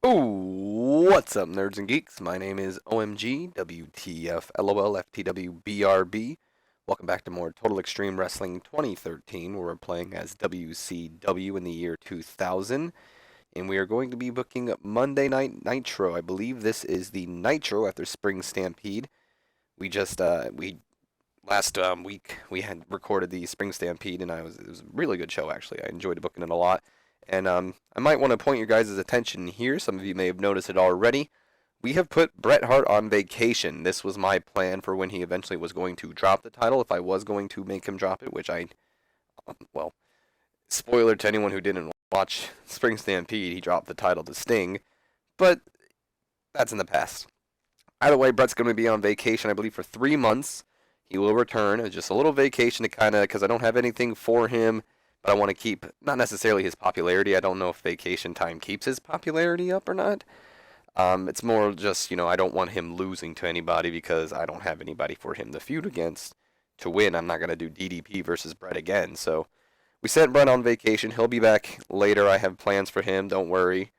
Oh, what's up, nerds and geeks? My name is OMG, WTF, LOL, FTW, BRB. Welcome back to more Total Extreme Wrestling 2013, where we're playing as WCW in the year 2000. And we are going to be booking Monday Night Nitro. I believe this is the Nitro after Spring Stampede. We just, last week we had recorded the Spring Stampede, and it was a really good show, actually. I enjoyed booking it a lot. And I might want to point your guys' attention here. Some of you may have noticed it already. We have put Bret Hart on vacation. This was my plan for when he eventually was going to drop the title, if I was going to make him drop it, which well, spoiler to anyone who didn't watch Spring Stampede, he dropped the title to Sting, but that's in the past. Either way, Bret's going to be on vacation, I believe, for 3 months. He will return. It's just a little vacation to kind of, because I don't have anything for him, but I want to keep, not necessarily his popularity. I don't know if vacation time keeps his popularity up or not. It's more just, I don't want him losing to anybody because I don't have anybody for him to feud against to win. I'm not going to do DDP versus Bret again. So we sent Bret on vacation. He'll be back later. I have plans for him. Don't worry.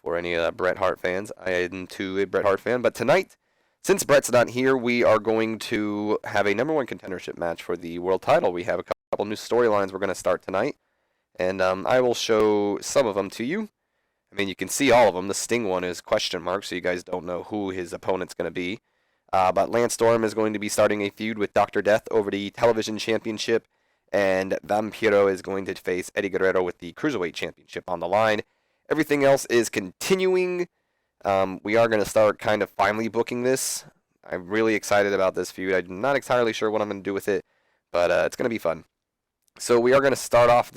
For any Bret Hart fans, I am too a Bret Hart fan. But tonight, since Bret's not here, we are going to have a number one contendership match for the world title. We have a couple new storylines we're going to start tonight, and I will show some of them to you. I mean, you can see all of them. The Sting one is question mark, so you guys don't know who his opponent's going to be. But Lance Storm is going to be starting a feud with Dr. Death over the television championship, and Vampiro is going to face Eddie Guerrero with the Cruiserweight Championship on the line. Everything else is continuing. We are going to start kind of finally booking this. I'm really excited about this feud. I'm not entirely sure what I'm going to do with it, but it's going to be fun. So we are going to start off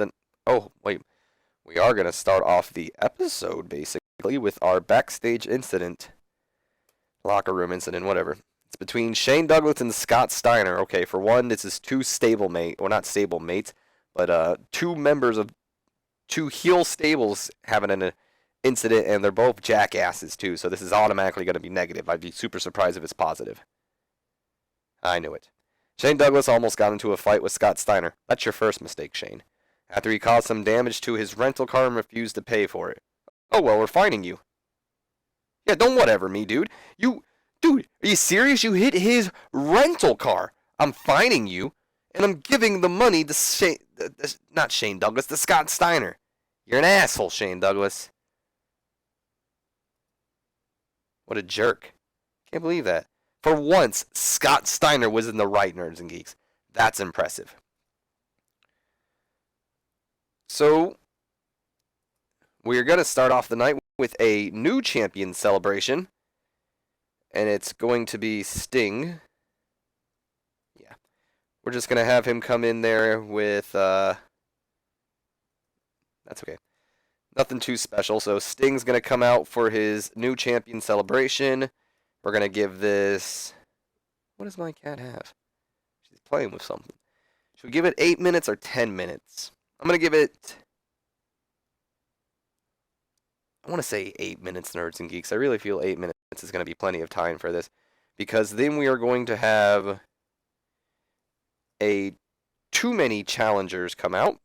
we are going to start off the episode, basically, with our backstage incident. Locker room incident, whatever. It's between Shane Douglas and Scott Steiner. Okay, for one, this is two not stablemates, but two members of two heel stables having an incident, and they're both jackasses, too, so this is automatically going to be negative. I'd be super surprised if it's positive. I knew it. Shane Douglas almost got into a fight with Scott Steiner. That's your first mistake, Shane. After he caused some damage to his rental car and refused to pay for it. Oh, well, we're fining you. Yeah, don't whatever me, dude. Dude, are you serious? You hit his rental car. I'm fining you, and I'm giving the money to not Shane Douglas, to Scott Steiner. You're an asshole, Shane Douglas. What a jerk. Can't believe that. For once, Scott Steiner was in the right, nerds and geeks. That's impressive. So, we're going to start off the night with a new champion celebration. And it's going to be Sting. Yeah. We're just going to have him come in there with, that's okay. Nothing too special. So Sting's going to come out for his new champion celebration. We're going to give this... What does my cat have? She's playing with something. Should we give it 8 minutes or 10 minutes? I'm going to give it... I want to say 8 minutes, nerds and geeks. I really feel 8 minutes is going to be plenty of time for this. Because then we are going to have too many challengers come out.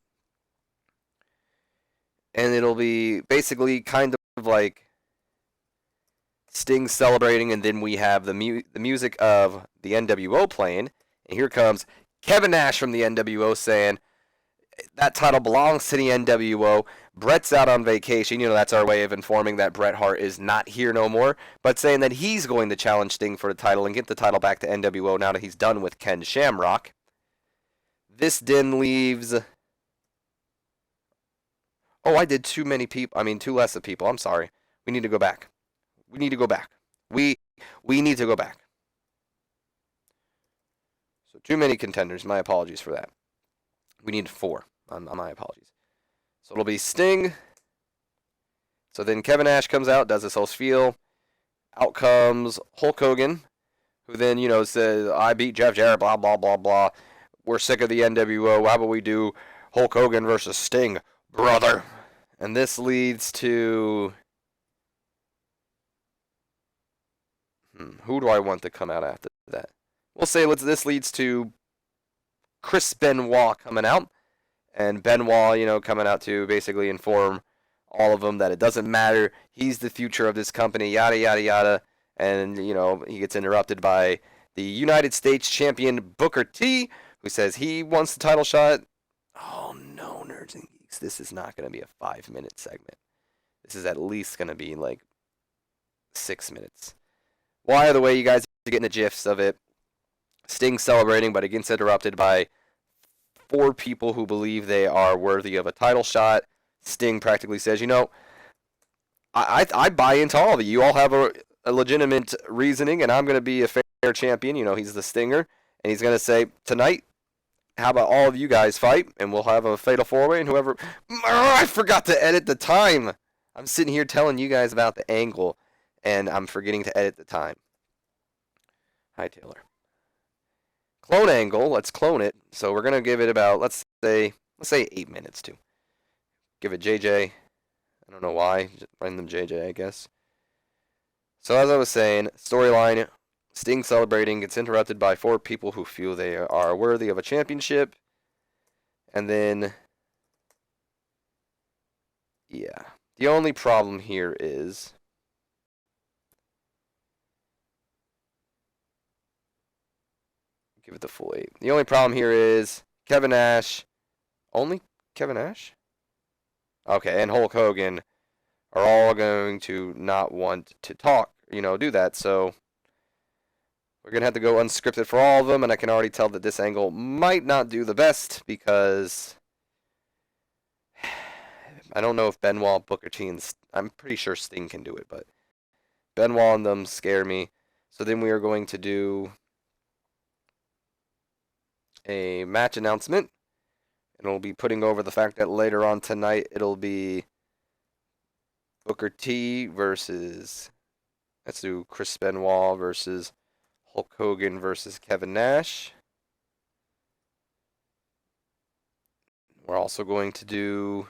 And it'll be basically kind of like Sting celebrating, and then we have the music of the NWO playing. And here comes Kevin Nash from the NWO saying, that title belongs to the NWO. Bret's out on vacation. That's our way of informing that Bret Hart is not here no more. But saying that he's going to challenge Sting for the title and get the title back to NWO now that he's done with Ken Shamrock. This then leaves... Oh, I did too less of people. I'm sorry. We need to go back. We need to go back. We need to go back. So too many contenders. My apologies for that. We need 4. My apologies. So it'll be Sting. So then Kevin Nash comes out, does his whole spiel. Out comes Hulk Hogan, who then, says, I beat Jeff Jarrett, blah, blah, blah, blah. We're sick of the NWO. Why would we do Hulk Hogan versus Sting, brother? And this leads to... who do I want to come out after that? We'll say this leads to Chris Benoit coming out. And Benoit, coming out to basically inform all of them, that it doesn't matter. He's the future of this company, yada, yada, yada. And, he gets interrupted by the United States champion Booker T, who says he wants the title shot. Oh, no, Nerds and Geeks. This is not going to be a 5-minute segment. This is at least going to be like 6 minutes. Well, either way, you guys are getting the gifs of it. Sting celebrating, but it gets interrupted by 4 people who believe they are worthy of a title shot. Sting practically says, I buy into all of you. You all have a legitimate reasoning, and I'm going to be a fair champion. He's the Stinger. And he's going to say, tonight, how about all of you guys fight, and we'll have a fatal 4-way, and whoever... I forgot to edit the time. I'm sitting here telling you guys about the angle, and I'm forgetting to edit the time. Hi, Taylor. Clone angle. Let's clone it. So we're going to give it about, let's say 8 minutes, too. Give it JJ. I don't know why. Just random JJ, I guess. So as I was saying, storyline, Sting celebrating gets interrupted by 4 people who feel they are worthy of a championship. And then, yeah. The only problem here is... Give it the full 8. The only problem here is Kevin Nash. Only Kevin Nash? Okay, and Hulk Hogan are all going to not want to talk, do that. So we're going to have to go unscripted for all of them, and I can already tell that this angle might not do the best because I don't know if Benoit, Booker T, and I'm pretty sure Sting can do it, but Benoit and them scare me. So then we are going to do a match announcement. And we'll be putting over the fact that later on tonight it'll be Booker T versus, let's do Chris Benoit versus Hulk Hogan versus Kevin Nash. We're also going to do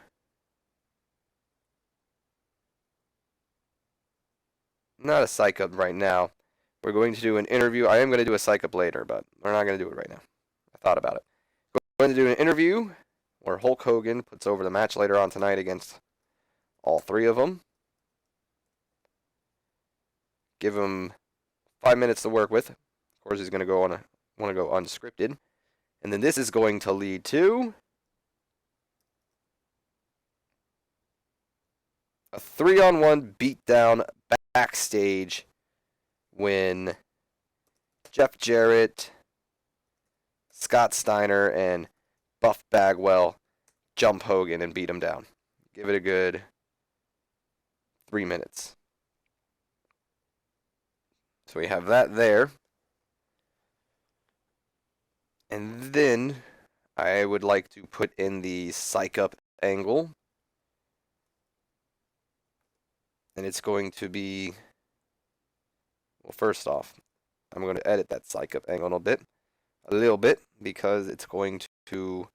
not a psych up right now. We're going to do an interview. I am going to do a psych up later, but we're not going to do it right now. I thought about it. We're going to do an interview where Hulk Hogan puts over the match later on tonight against all 3 of them. Give him 5 minutes to work with. Of course, he's going to want to go unscripted. And then this is going to lead to a 3-on-1 beatdown backstage when Jeff Jarrett, Scott Steiner, and Buff Bagwell jump Hogan and beat him down. Give it a good 3 minutes. So we have that there. And then I would like to put in the psych up angle. And it's going to be, well, first off, I'm going to edit that psych up angle a little bit, because it's going to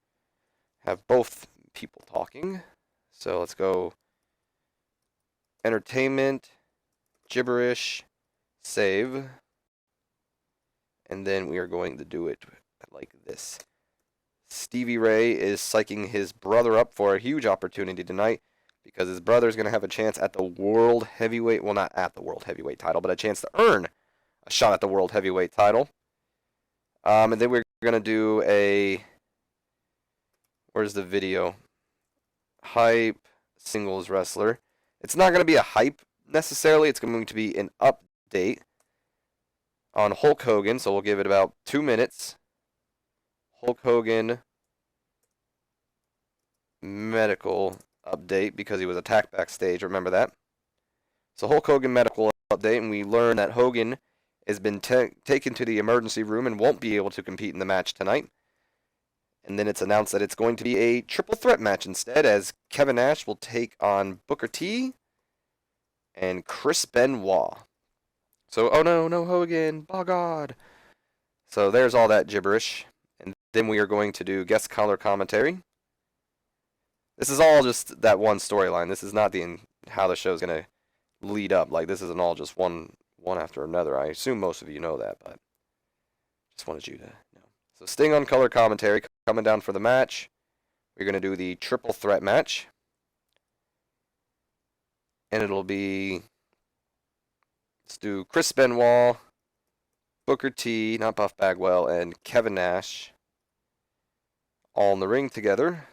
have both people talking. So let's go entertainment, gibberish, save, and then we are going to do it like this. Stevie Ray is psyching his brother up for a huge opportunity tonight, because his brother is going to have a chance at the World Heavyweight, well, not at the World Heavyweight title, but a chance to earn a shot at the World Heavyweight title. And then we're going to do a, where's the video? Hype singles wrestler. It's not going to be a hype necessarily. It's going to be an update on Hulk Hogan. So we'll give it about 2 minutes. Hulk Hogan medical update, because he was attacked backstage. Remember that? So Hulk Hogan medical update, and we learn that Hogan has been taken to the emergency room and won't be able to compete in the match tonight. And then it's announced that it's going to be a triple threat match instead, as Kevin Nash will take on Booker T and Chris Benoit. So, oh no, Hogan, by God. So there's all that gibberish. And then we are going to do guest color commentary. This is all just that one storyline. This is not how the show's going to lead up. Like, this isn't all just one after another. I assume most of you know that, but just wanted you to know. So Sting on color commentary coming down for the match. We're going to do the triple threat match. And it'll be, let's do Chris Benoit, Booker T, not Buff Bagwell, and Kevin Nash all in the ring together.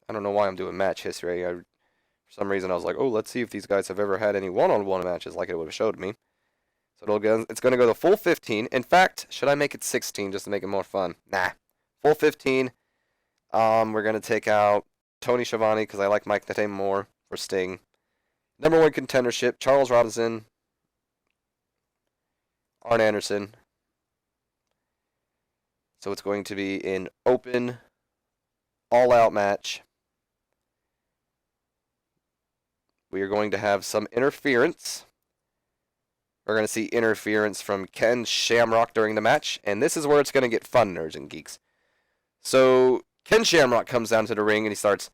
I don't know why I'm doing match history. For some reason, I was like, oh, let's see if these guys have ever had any one-on-one matches like it would have showed me. So it's going to go the full 15. In fact, should I make it 16 just to make it more fun? Nah. Full 15. We're going to take out Tony Schiavone because I like Mike Nate more for Sting. Number 1 contendership, Charles Robinson, Arn Anderson. So it's going to be an open, all-out match. We are going to have some interference. We're going to see interference from Ken Shamrock during the match, and this is where it's going to get fun, nerds and geeks. So Ken Shamrock comes down to the ring and he starts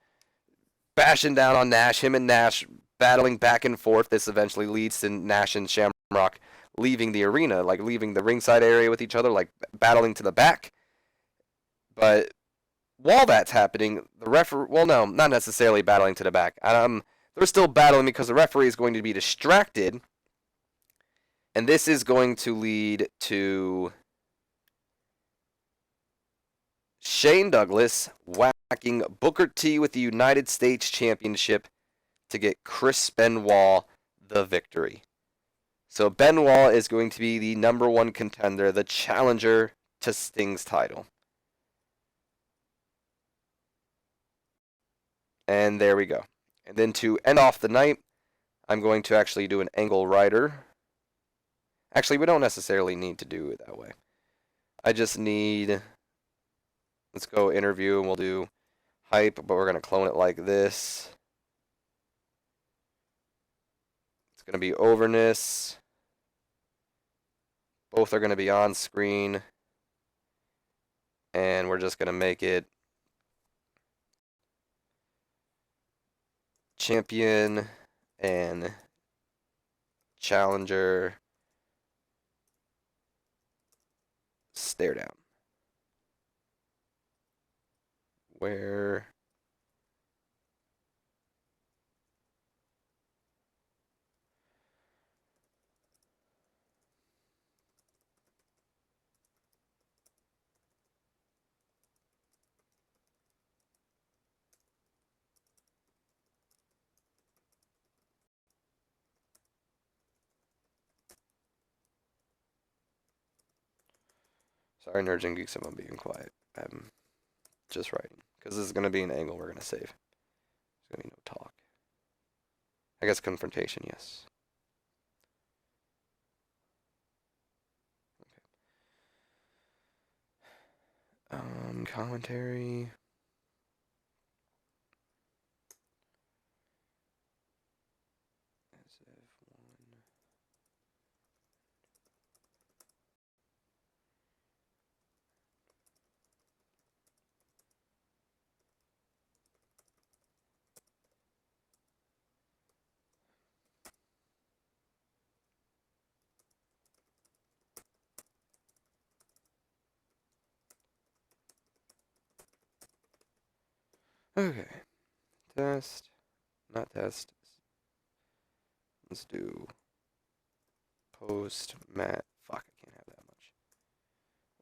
bashing down on Nash. Him and Nash battling back and forth. This eventually leads to Nash and Shamrock leaving the arena, like leaving the ringside area with each other, like battling to the back. But while that's happening, the referee, well, no, not necessarily battling to the back. They're still battling because the referee is going to be distracted. And this is going to lead to Shane Douglas whacking Booker T with the United States Championship to get Chris Benoit the victory. So Benoit is going to be the number 1 contender, the challenger to Sting's title. And there we go. And then to end off the night, I'm going to actually do an angle rider. Actually, we don't necessarily need to do it that way. I just need, let's go interview, and we'll do hype, but we're going to clone it like this. It's going to be overness. Both are going to be on screen. And we're just going to make it champion and challenger stare down. Where sorry, nerds and geeks, if I'm being quiet. I'm just writing. Because this is going to be an angle we're going to save. There's going to be no talk. I guess confrontation, yes. Okay. Commentary. Okay. Test. Not test. Let's do post mat. Fuck, I can't have that much.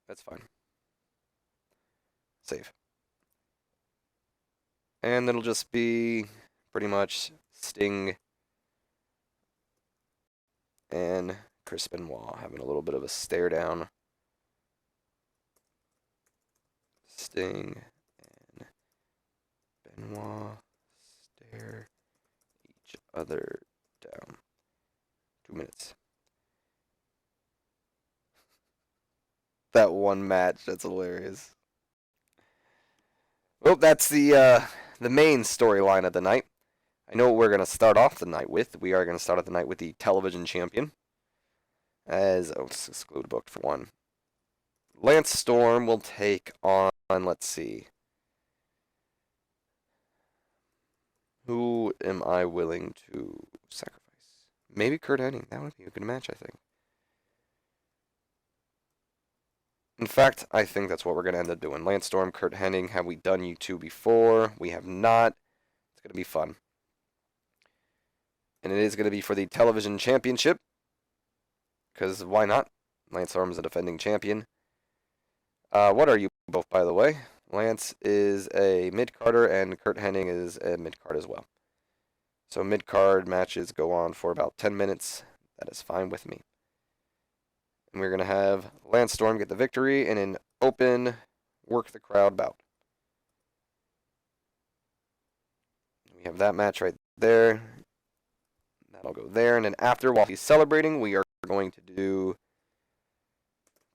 That's fine. Save. And it'll just be pretty much Sting and Chris Benoit having a little bit of a stare down. Sting and Benoit stare each other down. 2 minutes. That one match, that's hilarious. Well, that's the main storyline of the night. I know what we're going to start off the night with. We are going to start off the night with the television champion. Let's exclude booked for one. Lance Storm will take on, let's see. Who am I willing to sacrifice? Maybe Kurt Hennig. That would be a good match, I think. In fact, I think that's what we're going to end up doing. Lance Storm, Kurt Hennig. Have we done you two before? We have not. It's going to be fun. And it is going to be for the television championship. Because why not? Lance Storm is a defending champion. What are you both, by the way? Lance is a mid-carder, and Kurt Hennig is a mid-card as well. So mid-card matches go on for about 10 minutes. That is fine with me. And we're going to have Lance Storm get the victory in an open, work the crowd bout. We have that match right there. That'll go there. And then after, while he's celebrating, we are going to do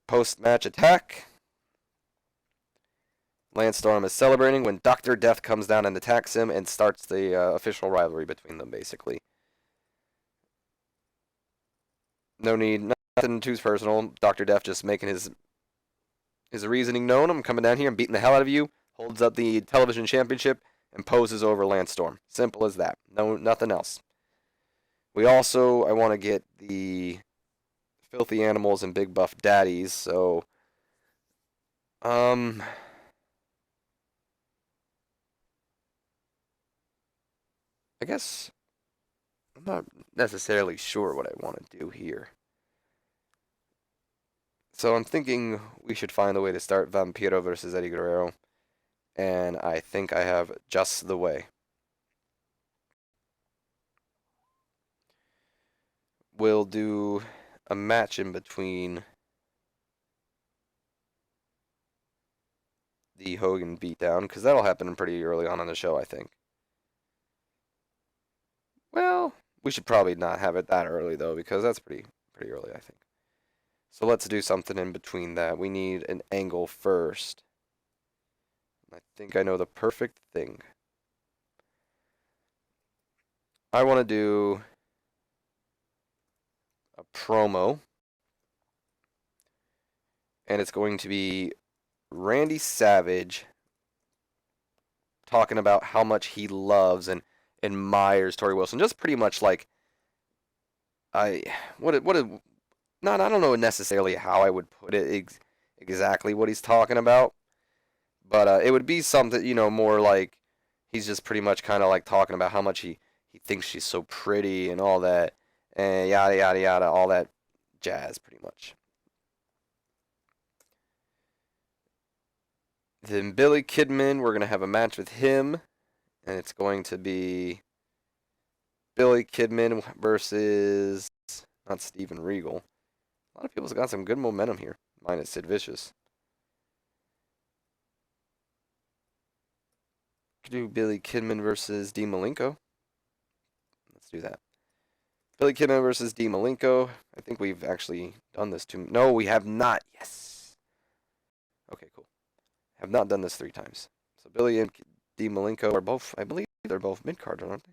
post-match attack. Lance Storm is celebrating when Dr. Death comes down and attacks him and starts the official rivalry between them, basically. No need, nothing too personal. Dr. Death just making his reasoning known. I'm coming down here and beating the hell out of you. Holds up the television championship and poses over Lance Storm. Simple as that. No, nothing else. We also, I want to get the Filthy Animals and Big Buff Daddies, so I guess I'm not necessarily sure what I want to do here. So I'm thinking we should find a way to start Vampiro versus Eddie Guerrero, and I think I have just the way. We'll do a match in between the Hogan beatdown, because that'll happen pretty early on in the show, I think. Well, we should probably not have it that early, though, because that's pretty early, I think. So let's do something in between that. We need an angle first. I think I know the perfect thing. I want to do a promo. And it's going to be Randy Savage talking about how much he loves and admires Tori Wilson. Just pretty much like I don't know necessarily how I would put it exactly what he's talking about, but it would be something, more like he's just pretty much kind of like talking about how much he thinks she's so pretty and all that, and yada yada yada, all that jazz, pretty much. Then Billy Kidman, we're gonna have a match with him, and it's going to be Billy Kidman versus not Steven Regal. A lot of people's got some good momentum here, minus Sid Vicious. Could do Billy Kidman versus Dean Malenko. Let's do that. Billy Kidman versus Dean Malenko. I think we've actually done this too. No, we have not. Yes. Okay, cool. Have not done this 3 times. So Billy and Dean Malenko are both, I believe they're both mid-card, aren't they?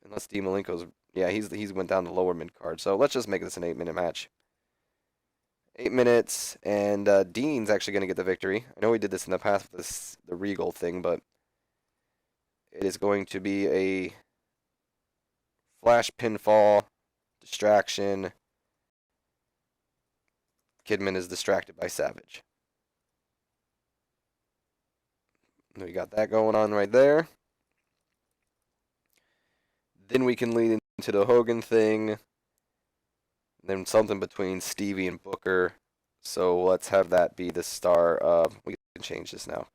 Unless Dean Malenko's, yeah, he's went down the lower mid-card. So let's just make this an 8-minute match. 8 minutes, and Dean's actually going to get the victory. I know we did this in the past with the Regal thing, but it is going to be a flash pinfall, distraction. Kidman is distracted by Savage. We got that going on right there. Then we can lead into the Hogan thing. Then something between Stevie and Booker. So let's have that be the star of... We can change this now.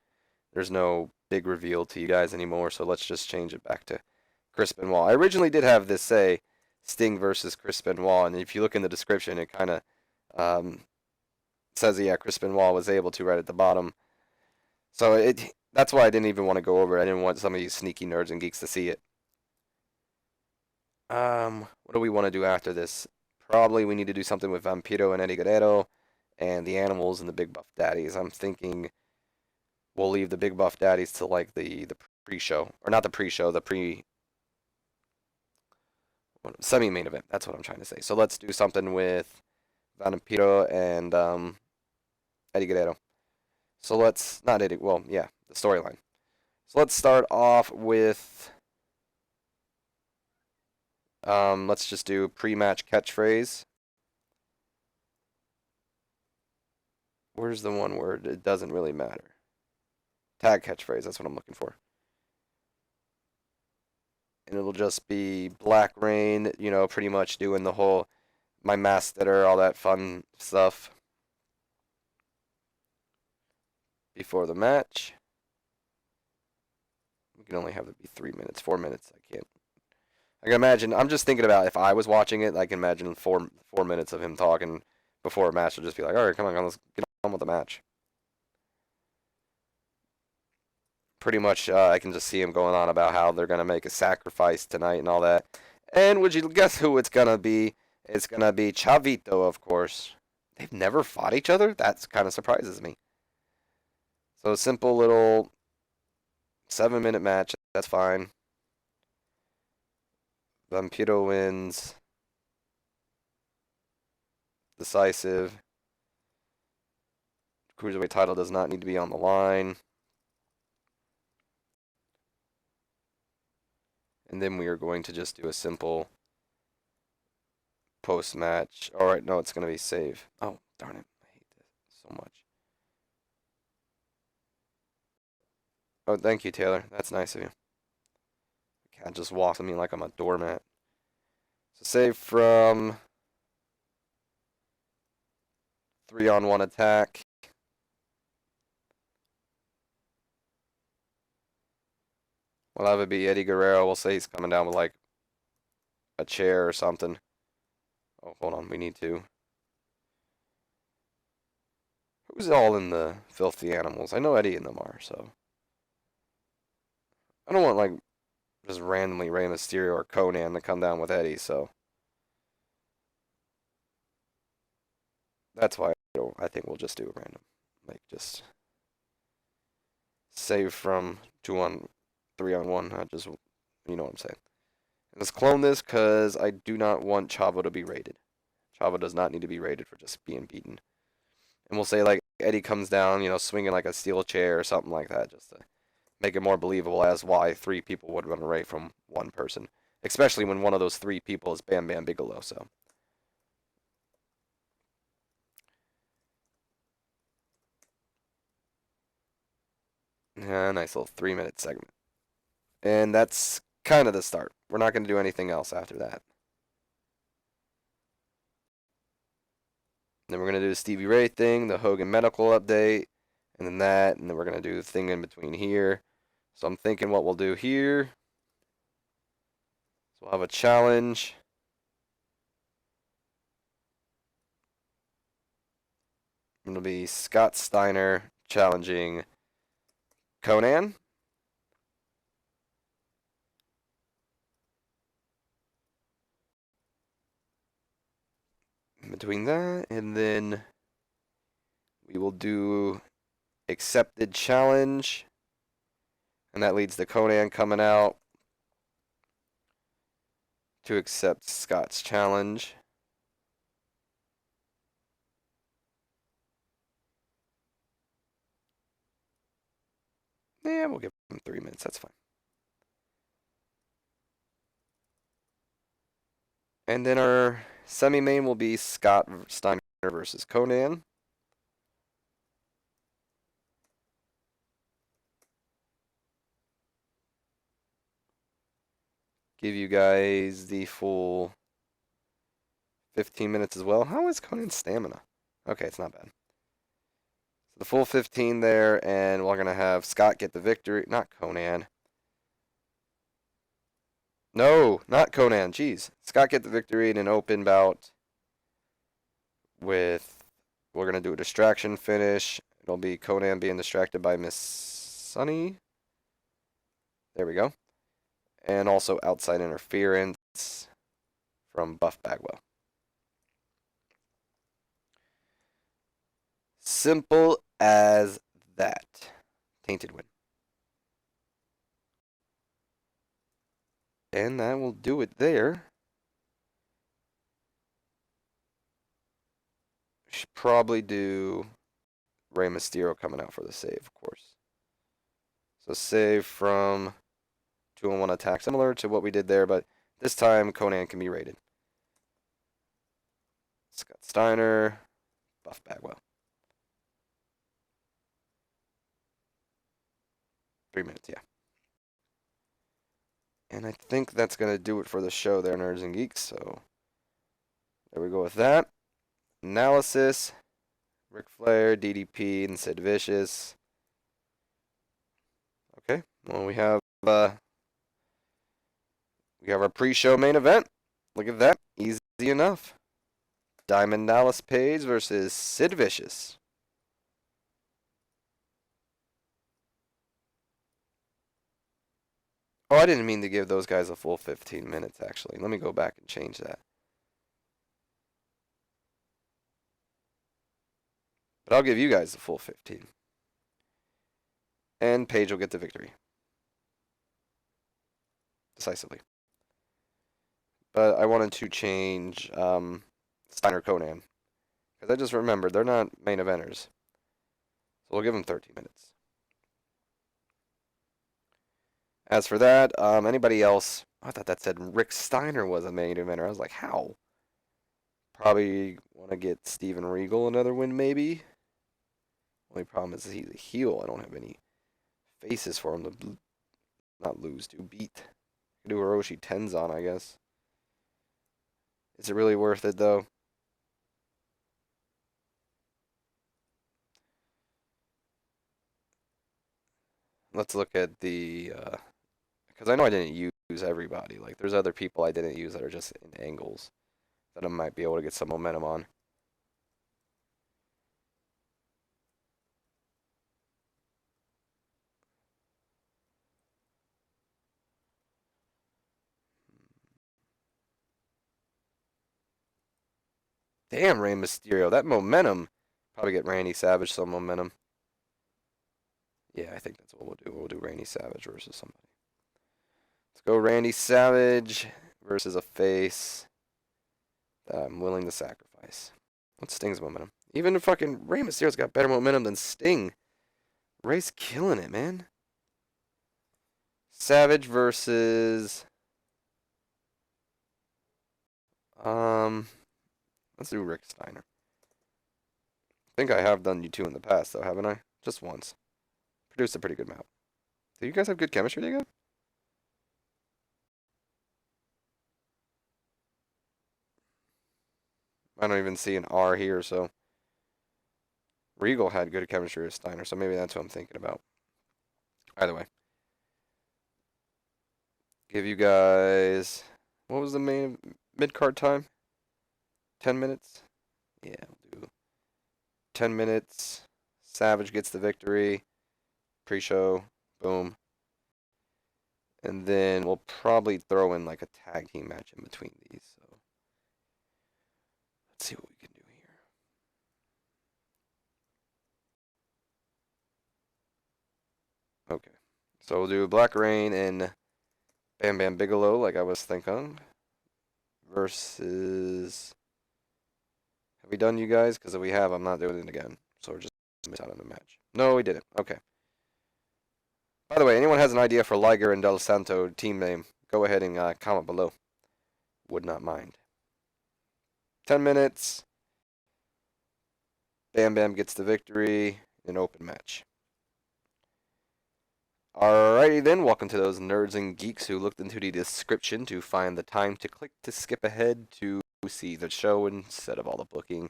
There's no big reveal to you guys anymore, so let's just change it back to Chris Benoit. I originally did have this say Sting versus Chris Benoit, and if you look in the description, it kind of says, yeah, Chris Benoit was able to right at the bottom. So that's why I didn't even want to go over it. I didn't want some of you sneaky nerds and geeks to see it. What do we want to do after this? Probably we need to do something with Vampiro and Eddie Guerrero and the Animals and the Big Buff Daddies. I'm thinking we'll leave the Big Buff Daddies to like the pre-show. Or not the pre-show, the semi-main event. That's what I'm trying to say. So let's do something with Vampiro and Eddie Guerrero. So let's, not Eddie, well, yeah, the storyline. So let's start off with... let's just do pre-match catchphrase. Where's the one word? It doesn't really matter. Tag catchphrase, that's what I'm looking for. and it'll just be Black Rain, you know, pretty much doing the whole my master, all that fun stuff before the match. We can only have it be 3 minutes, 4 minutes. I can't. I can imagine. I'm just thinking about if I was watching it, I can imagine 4 minutes of him talking before a match. Will just be like, all right, come on, let's get on with the match. Pretty much, I can just see him going on about how they're gonna make a sacrifice tonight and all that. And would you guess who it's gonna be? It's gonna be Chavito, of course. They've never fought each other? That kind of surprises me. So a simple little 7-minute match. That's fine. Vampiro wins. Decisive. Cruiserweight title does not need to be on the line. And then we are going to just do a simple post-match. Alright, no, it's going to be save. Oh, darn it. I hate this so much. Oh, thank you, Taylor. That's nice of you. The cat just walks at me like I'm a doormat. So save from 3-on-1 attack. We'll have it be Eddie Guerrero. We'll say he's coming down with like a chair or something. Oh, hold on. We need to. Who's all in the Filthy Animals? I know Eddie and them are, so. I don't want like just randomly Rey Mysterio or Conan to come down with Eddie, so. That's why I think we'll just do a random. Like just save from 3-on-1. I just, you know what I'm saying. And let's clone this because I do not want Chavo to be rated. Chavo does not need to be rated for just being beaten. And we'll say like Eddie comes down, you know, swinging like a steel chair or something like that, just to make it more believable as why 3 people would run away from 1 person. Especially when one of those 3 people is Bam Bam Bigelow, so. Yeah, nice little 3-minute segment. And that's kind of the start. We're not going to do anything else after that. Then we're going to do the Stevie Ray thing, the Hogan medical update, and then that, and then we're going to do the thing in between here. So I'm thinking what we'll do here. So we'll have a challenge. It'll be Scott Steiner challenging Conan. In between that, and then we will do accepted challenge. And that leads to Conan coming out to accept Scott's challenge. Yeah, we'll give him 3 minutes. That's fine. And then our semi-main will be Scott Steiner versus Conan. Give you guys the full 15 minutes as well. How is Conan's stamina? Okay, it's not bad. So the full 15 there, and we're going to have Scott get the victory. Not Conan. No, not Conan. Jeez. Scott get the victory in an open bout with, we're going to do a distraction finish. It'll be Conan being distracted by Miss Sunny. There we go. And also outside interference from Buff Bagwell. Simple as that. Tainted win. And that will do it there. Should probably do Rey Mysterio coming out for the save, of course. So save from 2-on-1 attack, similar to what we did there, but this time Conan can be rated. Scott Steiner, Buff Bagwell. 3 minutes, yeah. And I think that's going to do it for the show there, Nerds and Geeks. So there we go with that. Analysis. Ric Flair, DDP, and Sid Vicious. Okay, well we have our pre-show main event. Look at that, easy enough. Diamond Dallas Page versus Sid Vicious. Oh, I didn't mean to give those guys a full 15 minutes, actually. Let me go back and change that. But I'll give you guys the full 15. And Page will get the victory. Decisively. But I wanted to change Steiner Conan. Because I just remembered, they're not main eventers. So we'll give them 13 minutes. As for that, anybody else? I thought that said Rick Steiner was a main eventer. I was like, how? Probably want to get Steven Regal another win, maybe. Only problem is he's a heel. I don't have any faces for him to not lose to. Beat. Do Hiroshi Tenzan, I guess. Is it really worth it, though? Let's look at the... because I know I didn't use everybody. Like, there's other people I didn't use that are just in angles that I might be able to get some momentum on. Damn, Rey Mysterio. That momentum. Probably get Randy Savage some momentum. Yeah, I think that's what we'll do. We'll do Randy Savage versus somebody. Let's go Randy Savage versus a face that I'm willing to sacrifice. What's Sting's momentum? Even if fucking Rey Mysterio's got better momentum than Sting. Rey's killing it, man. Savage versus... let's do Rick Steiner. I think I have done you two in the past, though, haven't I? Just once. Produced a pretty good map. Do you guys have good chemistry together? I don't even see an R here, so... Regal had good chemistry with Steiner, so maybe that's what I'm thinking about. Either way. Give you guys... What was the main mid-card time? 10 minutes? Yeah, we'll do 10 minutes. Savage gets the victory. Pre-show. Boom. And then we'll probably throw in like a tag team match in between these. So let's see what we can do here. Okay. So we'll do Black Rain and Bam Bam Bigelow like I was thinking. Versus... Have we done you guys? Because if we have, I'm not doing it again. So we're just miss out on the match. No, we didn't. Okay. By the way, anyone has an idea for Liger and Del Santo team name, go ahead and comment below. Would not mind. 10 minutes. Bam Bam gets the victory in an open match. Alrighty then, welcome to those nerds and geeks who looked into the description to find the time to click to skip ahead to see the show instead of all the booking.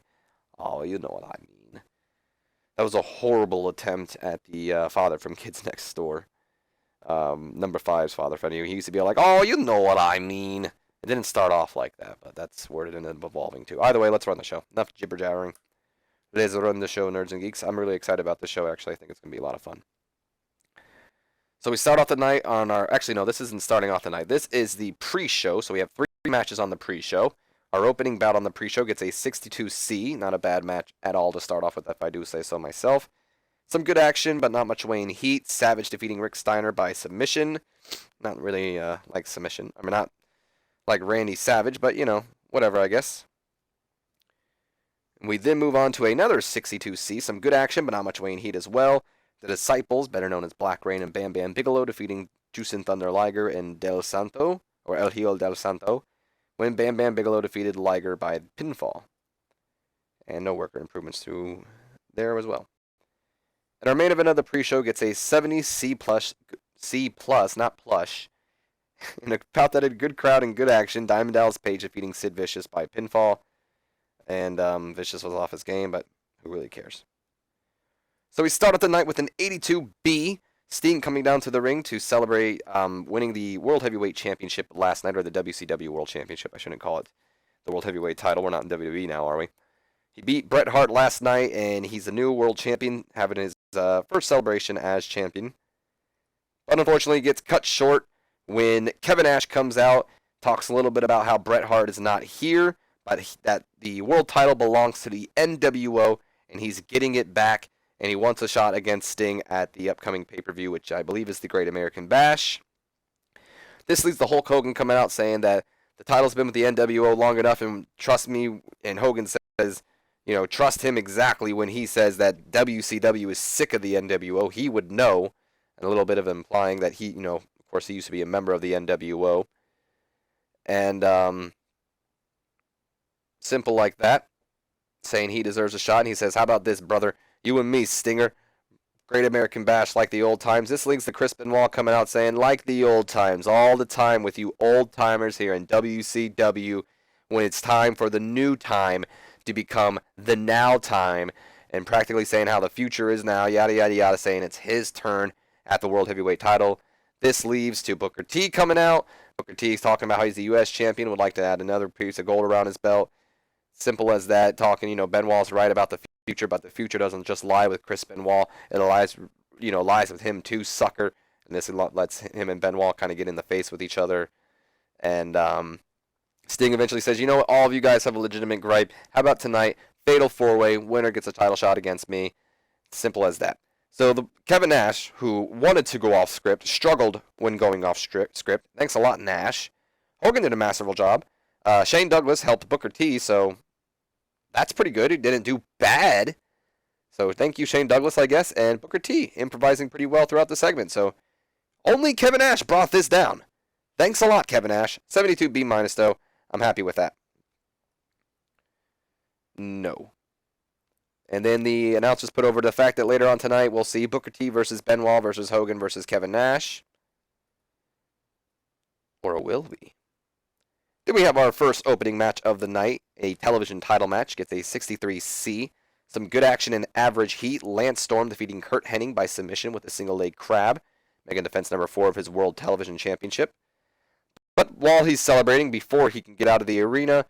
Oh, you know what I mean. That was a horrible attempt at the father from Kids Next Door. Number 5's father from you. He used to be like, oh, you know what I mean. It didn't start off like that, but that's where it ended up evolving to. Either way, let's run the show. Enough jibber-jabbering. Let's run the show, nerds and geeks. I'm really excited about this show, actually. I think it's going to be a lot of fun. So we start off the night on our... Actually, no, this isn't starting off the night. This is the pre-show, so we have 3 matches on the pre-show. Our opening bout on the pre-show gets a 62C. Not a bad match at all to start off with, if I do say so myself. Some good action, but not much Wayne heat. Savage defeating Rick Steiner by submission. Not really like submission. I mean, not like Randy Savage, but, you know, whatever, I guess. We then move on to another 62C. Some good action, but not much Wayne heat as well. The Disciples, better known as Black Rain and Bam Bam Bigelow, defeating Jushin Thunder Liger and Del Santo, or El Hijo del Santo, when Bam Bam Bigelow defeated Liger by pinfall. And no worker improvements through there as well. And our main event of the pre-show gets a 70 C plus, not plush, In a bout that had good crowd and good action, Diamond Dallas Page defeating Sid Vicious by pinfall. And Vicious was off his game, but who really cares? So we start out the night with an 82B. Sting coming down to the ring to celebrate winning the World Heavyweight Championship last night, or the WCW World Championship. I shouldn't call it the World Heavyweight title. We're not in WWE now, are we? He beat Bret Hart last night, and he's the new World Champion, having his first celebration as champion. But unfortunately, gets cut short when Kevin Nash comes out, talks a little bit about how Bret Hart is not here, but that the world title belongs to the NWO, and he's getting it back, and he wants a shot against Sting at the upcoming pay-per-view, which I believe is the Great American Bash. This leads to Hulk Hogan coming out saying that the title's been with the NWO long enough, and trust me, and Hogan says, trust him exactly when he says that WCW is sick of the NWO. He would know, and a little bit of implying that he, of course, he used to be a member of the NWO. And simple like that, saying he deserves a shot, and he says, how about this, brother? You and me, Stinger. Great American Bash like the old times. This leads to Chris Benoit coming out saying, like the old times, all the time with you old timers here in WCW, when it's time for the new time to become the now time, and practically saying how the future is now, yada, yada, yada, saying it's his turn at the World Heavyweight title. This leaves to Booker T coming out. Booker T is talking about how he's the U.S. champion, would like to add another piece of gold around his belt. Simple as that, talking, Benoit's right about the future, but the future doesn't just lie with Chris Benoit. It lies with him too, sucker. And this lets him and Benoit kind of get in the face with each other. And Sting eventually says, you know what, all of you guys have a legitimate gripe. How about tonight? Fatal 4-way, winner gets a title shot against me. Simple as that. So Kevin Nash, who wanted to go off script, struggled when going off script. Thanks a lot, Nash. Hogan did a masterful job. Shane Douglas helped Booker T, so that's pretty good. He didn't do bad. So thank you, Shane Douglas, I guess, and Booker T improvising pretty well throughout the segment. So only Kevin Nash brought this down. Thanks a lot, Kevin Nash. 72 B minus, though. I'm happy with that. No. And then the announcers put over the fact that later on tonight we'll see Booker T versus Benoit versus Hogan versus Kevin Nash. Or it will be. Then we have our first opening match of the night. A television title match gets a 63C. Some good action in average heat. Lance Storm defeating Kurt Hennig by submission with a single leg crab, making defense number 4 of his World Television Championship. But while he's celebrating, before he can get out of the arena,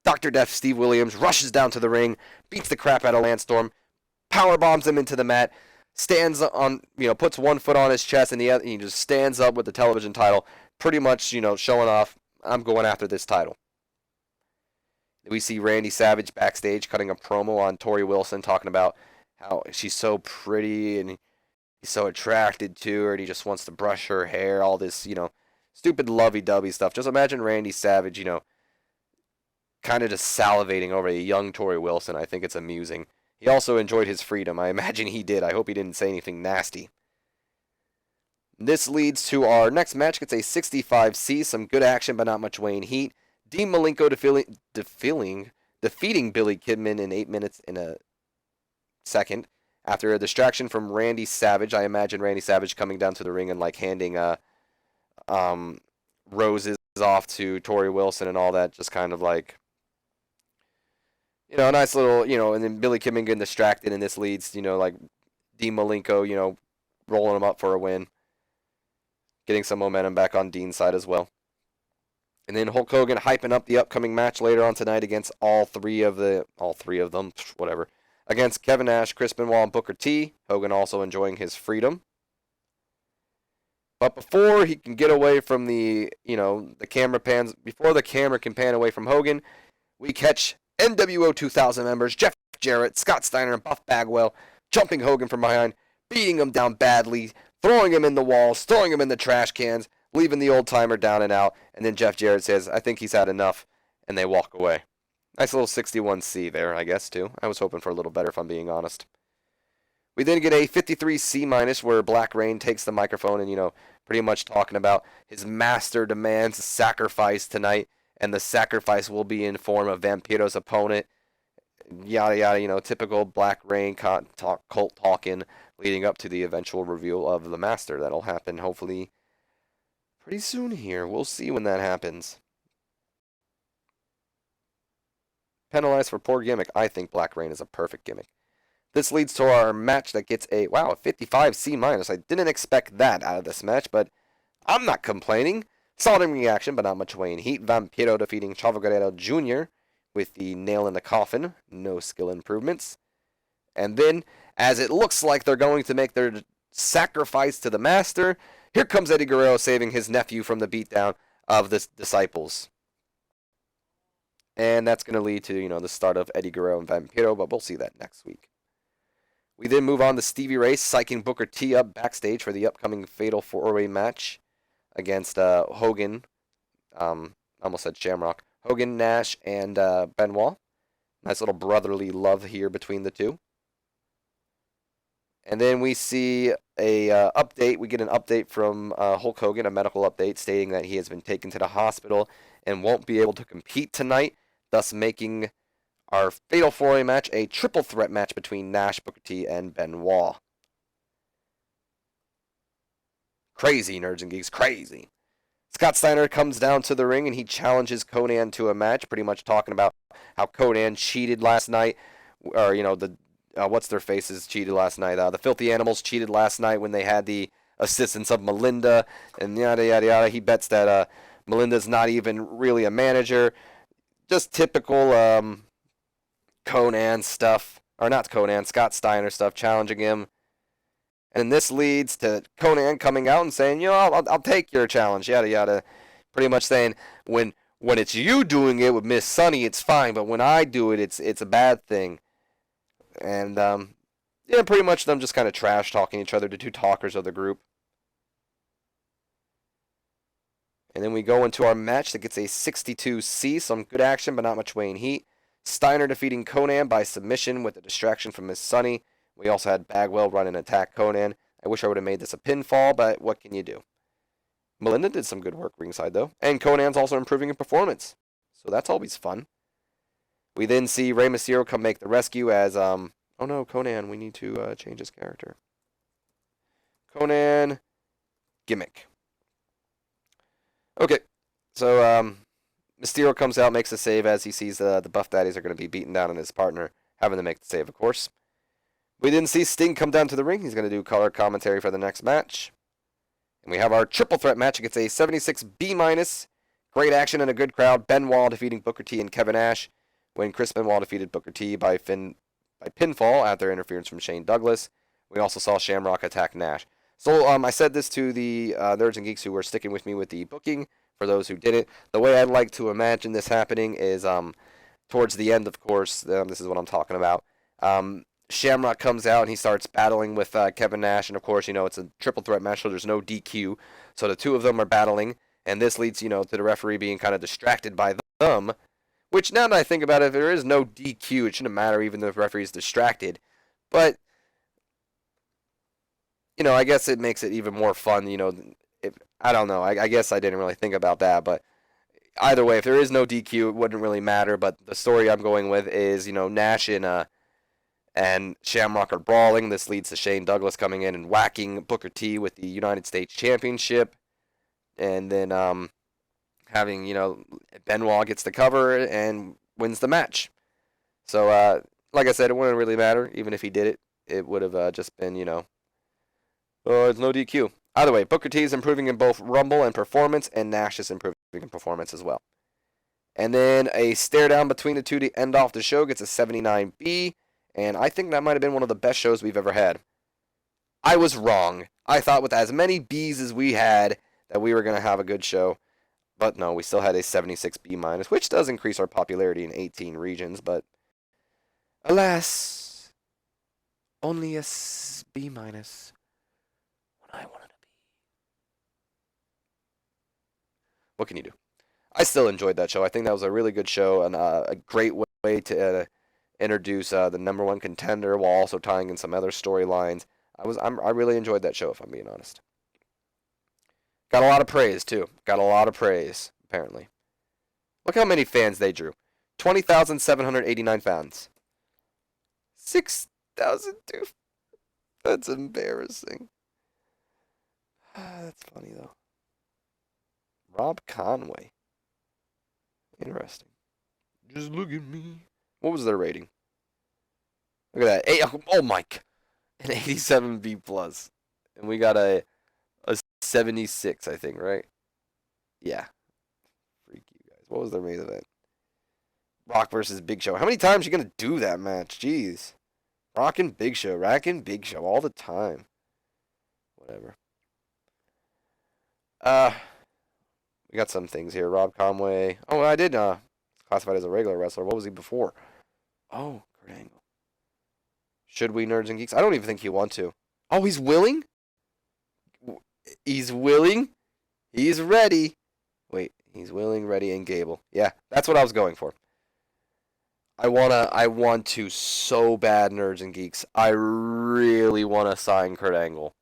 Dr. Death Steve Williams rushes down to the ring, beats the crap out of Lance Storm, power bombs him into the mat, stands on, puts one foot on his chest and the other, he just stands up with the television title, pretty much, showing off, I'm going after this title. We see Randy Savage backstage cutting a promo on Tori Wilson, talking about how she's so pretty and he's so attracted to her and he just wants to brush her hair, all this, stupid lovey-dovey stuff. Just imagine Randy Savage, kind of just salivating over a young Tori Wilson. I think it's amusing. He also enjoyed his freedom. I imagine he did. I hope he didn't say anything nasty. This leads to our next match. Gets a 65C. Some good action, but not much weighing heat. Dean Malenko defeating Billy Kidman in 8 minutes in a second. After a distraction from Randy Savage. I imagine Randy Savage coming down to the ring and handing roses off to Tori Wilson and all that. Just kind of a nice little, and then Billy Kidman getting distracted, and this leads, Dean Malenko, rolling him up for a win. Getting some momentum back on Dean's side as well. And then Hulk Hogan hyping up the upcoming match later on tonight against all three of them, whatever. Against Kevin Nash, Chris Benoit, and Booker T. Hogan also enjoying his freedom. But before he can get away from the camera pans, before the camera can pan away from Hogan, we catch NWO 2000 members Jeff Jarrett, Scott Steiner, and Buff Bagwell jumping Hogan from behind, beating him down badly, throwing him in the walls, throwing him in the trash cans, leaving the old-timer down and out, and then Jeff Jarrett says, I think he's had enough, and they walk away. Nice little 61C there, I guess, too. I was hoping for a little better, if I'm being honest. We then get a 53C- where Black Rain takes the microphone and, pretty much talking about his master demands a sacrifice tonight, and the sacrifice will be in form of Vampiro's opponent. Yada, yada, typical Black Rain cult talking leading up to the eventual reveal of the master. That'll happen, hopefully, pretty soon here. We'll see when that happens. Penalized for poor gimmick. I think Black Rain is a perfect gimmick. This leads to our match that gets a, wow, a 55 C-. I didn't expect that out of this match, but I'm not complaining. Solid reaction, but not much weight in heat. Vampiro defeating Chavo Guerrero Jr. with the nail in the coffin. No skill improvements. And then, as it looks like they're going to make their sacrifice to the master, here comes Eddie Guerrero saving his nephew from the beatdown of the disciples. And that's going to lead to, the start of Eddie Guerrero and Vampiro, but we'll see that next week. We then move on to Stevie Ray psyching Booker T up backstage for the upcoming Fatal 4-Way match against Hogan. Almost said Shamrock. Hogan, Nash, and Benoit. Nice little brotherly love here between the two. And then we see a update. We get an update from Hulk Hogan, a medical update, stating that he has been taken to the hospital and won't be able to compete tonight, thus making our Fatal 4-Way match a triple threat match between Nash, Booker T, and Benoit. Crazy, nerds and geeks, crazy. Scott Steiner comes down to the ring and he challenges Conan to a match, pretty much talking about how Conan cheated last night, or, the what's their faces cheated last night. The Filthy Animals cheated last night when they had the assistance of Melinda, and yada, yada, yada. He bets that Melinda's not even really a manager. Just typical Conan stuff. Or not Conan, Scott Steiner stuff, challenging him. And this leads to Conan coming out and saying, I'll take your challenge, yada, yada. Pretty much saying, when it's you doing it with Miss Sunny, it's fine, but when I do it, it's a bad thing. And, pretty much them just kind of trash talking each other, the two talkers of the group. And then we go into our match that gets a 62C, some good action, but not much weight in heat. Steiner defeating Conan by submission with a distraction from Miss Sunny. We also had Bagwell run and attack Conan. I wish I would have made this a pinfall, but what can you do? Melinda did some good work ringside, though. And Conan's also improving in performance. So that's always fun. We then see Rey Mysterio come make the rescue as, oh no, Conan, we need to change his character. Conan, gimmick. Okay, so Mysterio comes out, makes a save as he sees the Buff Daddies are going to be beaten down on his partner, having to make the save, of course. We didn't see Sting come down to the ring. He's going to do color commentary for the next match. And we have our triple threat match. It gets a 76 B-. Great action and a good crowd. Benoit defeating Booker T and Kevin Nash when Chris Benoit defeated Booker T by pinfall after interference from Shane Douglas. We also saw Shamrock attack Nash. So I said this to the nerds and geeks who were sticking with me with the booking. For those who didn't, the way I'd like to imagine this happening is towards the end, of course. This is what I'm talking about. Shamrock comes out and he starts battling with Kevin Nash, and of course, it's a triple threat match, so there's no DQ. So the two of them are battling, and this leads, to the referee being kind of distracted by them. Which, now that I think about it, if there is no DQ, it shouldn't matter even if the referee is distracted. But I guess it makes it even more fun. I don't know. I guess I didn't really think about that, but either way, if there is no DQ, it wouldn't really matter. But the story I'm going with is, Nash and Shamrock are brawling. This leads to Shane Douglas coming in and whacking Booker T with the United States Championship. And then having, Benoit gets the cover and wins the match. So, like I said, it wouldn't really matter. Even if he did it, it would have just been, oh, it's no DQ. Either way, Booker T is improving in both Rumble and performance, and Nash is improving in performance as well. And then a stare down between the two to end off the show gets a 79B. And I think that might have been one of the best shows we've ever had. I was wrong. I thought with as many Bs as we had that we were going to have a good show. But no, we still had a 76 B-, which does increase our popularity in 18 regions. But alas, only a B- when I wanted to be. What can you do? I still enjoyed that show. I think that was a really good show and a great way to introduce the number one contender while also tying in some other storylines. I really enjoyed that show, if I'm being honest. Got a lot of praise too. Got a lot of praise apparently. Look how many fans they drew. 20,789 fans. 6,002. That's embarrassing. That's funny though. Rob Conway. Interesting. Just look at me. What was their rating? Look at that. Hey, oh my. An 87 B plus. And we got a 76, I think, right? Yeah. Freak you guys. What was their main event? Rock versus Big Show. How many times are you going to do that match? Jeez. Rock and Big Show. Rack and Big Show all the time. Whatever. We got some things here. Rob Conway. Oh, I did classified as a regular wrestler. What was he before? Oh, Kurt Angle. Should we, Nerds and Geeks? I don't even think he wants to. Oh, he's willing? He's willing? He's ready. Wait, he's willing, ready, and Gable. Yeah, that's what I was going for. I want to so bad, Nerds and Geeks. I really want to sign Kurt Angle.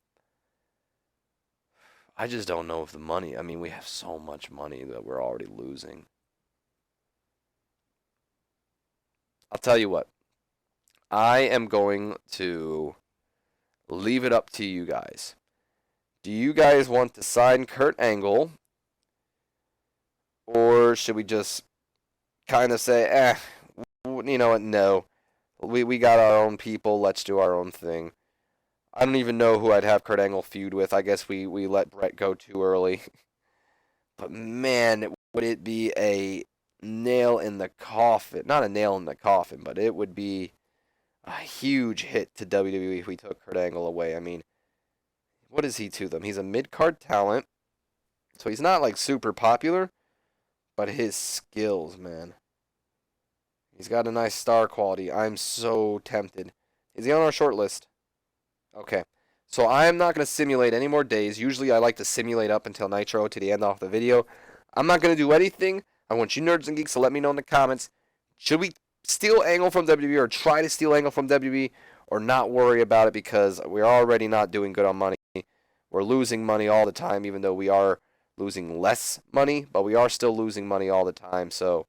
I just don't know if the money, I mean, we have so much money that we're already losing. I'll tell you what. I am going to leave it up to you guys. Do you guys want to sign Kurt Angle? Or should we just kind of say, you know what, no. We got our own people, let's do our own thing. I don't even know who I'd have Kurt Angle feud with. I guess we let Brett go too early. But man, would it be a nail in the coffin. Not a nail in the coffin, but it would be a huge hit to WWE if we took Kurt Angle away. I mean, what is he to them? He's a mid-card talent, so he's not like super popular, but his skills, man. He's got a nice star quality. I'm so tempted. Is he on our short list? Okay. So I'm not going to simulate any more days. Usually I like to simulate up until Nitro to the end of the video. I'm not going to do anything. I want you nerds and geeks to let me know in the comments. Should we steal Angle from WWE or try to steal Angle from WWE or not worry about it because we're already not doing good on money. We're losing money all the time even though we are losing less money, but we are still losing money all the time. So